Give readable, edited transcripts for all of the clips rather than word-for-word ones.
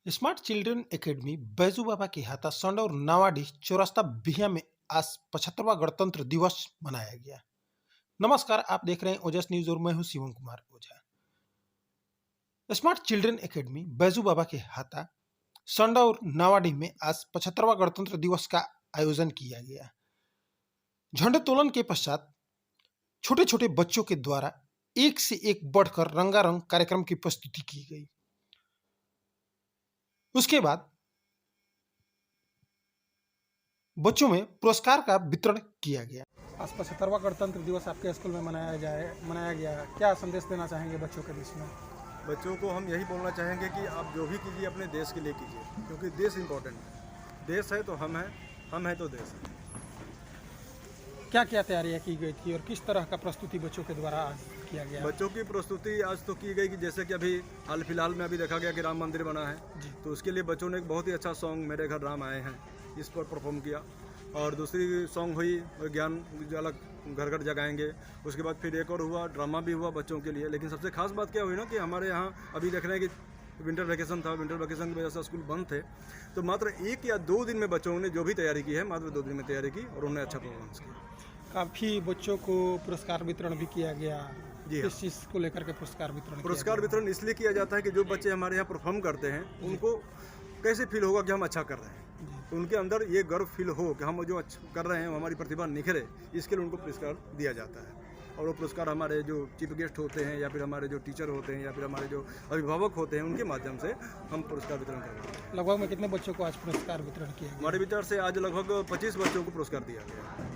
Smart children academy Baiju बाबा की हाथा संड और नावाडी चौरास्ता बिहिया में आज 75वां गणतंत्र दिवस मनाया गया। नमस्कार, आप देख रहे हैं ओजस न्यूज और मैं हूं Shivam Kumar Ojha. Smart children academy Baiju बाबा के हाथा संड और नावाडी में आज 75वां गणतंत्र दिवस का आयोजन किया गया। झंडोत्तोलन के पश्चात छोटे छोटे बच्चों के द्वारा एक से एक बढ़कर रंगारंग कार्यक्रम की प्रस्तुति की गई। उसके बाद बच्चों में पुरस्कार का वितरण किया गया। आज 75वां गणतंत्र दिवस आपके स्कूल में मनाया गया। क्या संदेश देना चाहेंगे बच्चों के बीच में? बच्चों को हम यही बोलना चाहेंगे कि आप जो भी कीजिए अपने देश के लिए कीजिए, क्योंकि देश इम्पोर्टेंट है। देश है तो हम हैं तो देश है। क्या क्या तैयारियां की गई थी और किस तरह का प्रस्तुति बच्चों के द्वारा आज किया गया? बच्चों की प्रस्तुति आज तो की गई कि जैसे कि अभी हाल फिलहाल में अभी देखा गया कि राम मंदिर बना है, तो उसके लिए बच्चों ने एक बहुत ही अच्छा सॉन्ग मेरे घर राम आए हैं इस पर परफॉर्म किया। और दूसरी सॉन्ग हुई ज्ञान अलग घर घर जगाएंगे। उसके बाद फिर एक और हुआ, ड्रामा भी हुआ बच्चों के लिए। लेकिन सबसे खास बात क्या हुई ना कि हमारे यहाँ अभी देख रहे हैं कि विंटर वैकेशन था, विंटर वैकेशन की वजह से स्कूल बंद थे, तो मात्र 1 या 2 दिन में बच्चों ने जो भी तैयारी की है मात्र 2 दिन में तैयारी की और उन्होंने अच्छा परफॉर्मेंस किया। काफ़ी बच्चों को पुरस्कार वितरण भी किया गया। जी हाँ। किस चीज़ को लेकर के पुरस्कार वितरण इसलिए किया जाता है कि जो बच्चे हमारे यहाँ परफॉर्म करते हैं उनको कैसे फील होगा कि हम अच्छा कर रहे हैं, तो उनके अंदर ये गर्व फील हो कि हम जो अच्छा कर रहे हैं हमारी प्रतिभा निखरे, इसके लिए उनको पुरस्कार दिया जाता है। और वो पुरस्कार हमारे जो चीफ गेस्ट होते हैं या फिर हमारे जो टीचर होते हैं या फिर हमारे जो अभिभावक होते हैं उनके माध्यम से हम पुरस्कार वितरण करते हैं। लगभग में कितने बच्चों को आज पुरस्कार वितरण किया गया? हमारे विचार से आज लगभग 25 बच्चों को पुरस्कार दिया गया।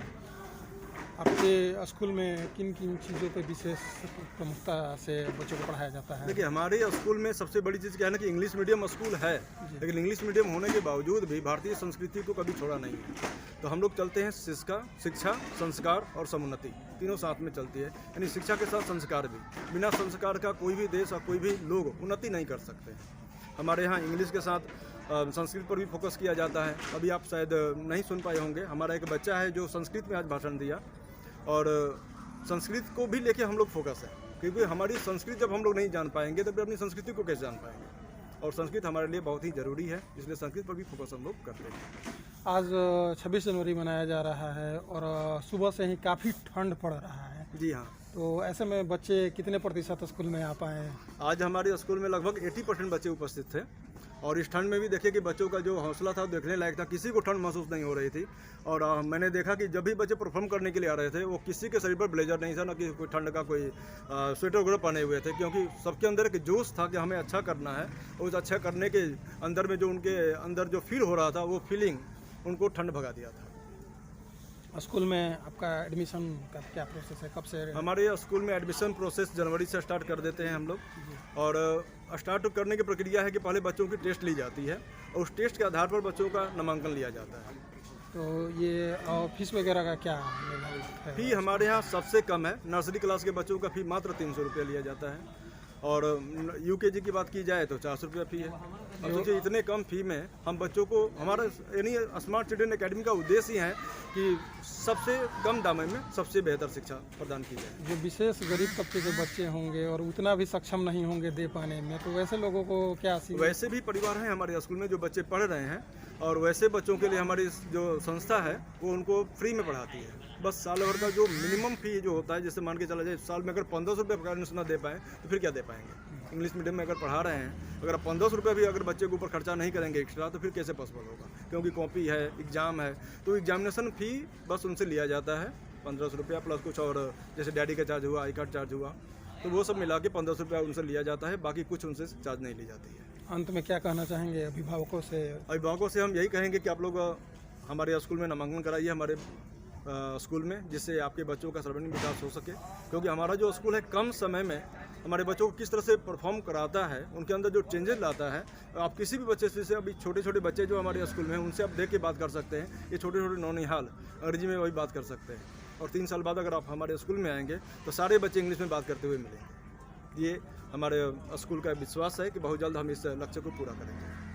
आपके स्कूल में किन किन चीज़ों पर विशेष प्रमुखता से बच्चों को पढ़ाया जाता है? देखिए, हमारे स्कूल में सबसे बड़ी चीज़ क्या है ना कि इंग्लिश मीडियम स्कूल है, लेकिन इंग्लिश मीडियम होने के बावजूद भी भारतीय संस्कृति को कभी छोड़ा नहीं है। तो हम लोग चलते हैं शिक्षा, संस्कार और समुन्नति, तीनों साथ में चलती है। यानी शिक्षा के साथ संस्कार भी। बिना संस्कार का कोई भी देश और कोई भी लोग उन्नति नहीं कर सकते। हमारे यहाँ इंग्लिश के साथ संस्कृत पर भी फोकस किया जाता है। अभी आप शायद नहीं सुन पाए होंगे, हमारा एक बच्चा है जो संस्कृत में आज भाषण दिया, और संस्कृत को भी लेके हम लोग फोकस है, क्योंकि हमारी संस्कृत जब हम लोग नहीं जान पाएंगे तो फिर अपनी संस्कृति को कैसे जान पाएंगे। और संस्कृत हमारे लिए बहुत ही ज़रूरी है, इसलिए संस्कृत पर भी फोकस हम लोग करते हैं। आज 26 जनवरी मनाया जा रहा है और सुबह से ही काफ़ी ठंड पड़ रहा है। जी हाँ। तो ऐसे में बच्चे कितने प्रतिशत स्कूल में आ पाए? आज हमारे स्कूल में लगभग 80% बच्चे उपस्थित थे। और इस ठंड में भी देखिए कि बच्चों का जो हौसला था देखने लायक था, किसी को ठंड महसूस नहीं हो रही थी। और मैंने देखा कि जब भी बच्चे परफॉर्म करने के लिए आ रहे थे वो किसी के शरीर पर ब्लेजर नहीं था, ना कि कोई ठंड का कोई स्वेटर वगैरह पहने हुए थे, क्योंकि सबके अंदर एक जोश था कि हमें अच्छा करना है। उस अच्छा करने के अंदर में जो उनके अंदर जो फील हो रहा था, वो फीलिंग उनको ठंड भगा दिया था। स्कूल में आपका एडमिशन का क्या प्रोसेस है? कब से? हमारे स्कूल में एडमिशन प्रोसेस जनवरी से स्टार्ट कर देते हैं हम लोग। और स्टार्ट करने की प्रक्रिया है कि पहले बच्चों की टेस्ट ली जाती है और उस टेस्ट के आधार पर बच्चों का नामांकन लिया जाता है। तो ये फीस वगैरह का क्या है? फी हमारे यहाँ सबसे कम है। नर्सरी क्लास के बच्चों का फी मात्र 300 रुपये लिया जाता है, और यूकेजी की बात की जाए तो 400 रुपये फ़ी है। अब सोचिए इतने कम फ़ी में हम बच्चों को, हमारा यानी स्मार्ट चिल्ड्रन एकेडमी का उद्देश्य ही है कि सबसे कम दामों में सबसे बेहतर शिक्षा प्रदान की जाए। जो विशेष गरीब तबके के बच्चे होंगे और उतना भी सक्षम नहीं होंगे दे पाने में, तो वैसे लोगों को क्या? वैसे भी परिवार हैं हमारे स्कूल में जो बच्चे पढ़ रहे हैं, और वैसे बच्चों के लिए हमारी जो संस्था है वो उनको फ्री में पढ़ाती है। बस साल भर का जो मिनिमम फ़ी जो होता है, जैसे मान के चला जाए साल में अगर 1500 रुपये पेरेंट्स ना दे पाएँ तो फिर क्या दे पाएंगे? इंग्लिश मीडियम में अगर पढ़ा रहे हैं, अगर आप 1500 रुपये भी अगर बच्चे के ऊपर खर्चा नहीं करेंगे एक्स्ट्रा, तो फिर कैसे पॉसिबल होगा? क्योंकि कॉपी है, एग्ज़ाम है, तो एग्जामिनेशन फ़ी बस उनसे लिया जाता है 1500 रुपया, प्लस कुछ और जैसे डैडी का चार्ज हुआ, आई कार्ड चार्ज हुआ, तो वो सब मिला के 1500 रुपया उनसे लिया जाता है। बाकी कुछ उनसे चार्ज नहीं ली जाती है। अंत में क्या कहना चाहेंगे अभिभावकों से? अभिभावकों से हम यही कहेंगे कि आप लोग हमारे स्कूल में नामांकन कराइए हमारे स्कूल में, जिससे आपके बच्चों का सर्वांगीण विकास हो सके। क्योंकि हमारा जो स्कूल है कम समय में हमारे बच्चों को किस तरह से परफॉर्म कराता है, उनके अंदर जो चेंजेस लाता है। आप किसी भी बच्चे से, अभी छोटे छोटे बच्चे जो हमारे स्कूल में हैं उनसे आप देख के बात कर सकते हैं। ये छोटे छोटे नौनिहाल अंग्रेजी में वही बात कर सकते हैं, और 3 साल बाद अगर आप हमारे स्कूल में आएंगे तो सारे बच्चे इंग्लिश में बात करते हुए मिलेंगे। ये हमारे स्कूल का विश्वास है कि बहुत जल्द हम इस लक्ष्य को पूरा करेंगे।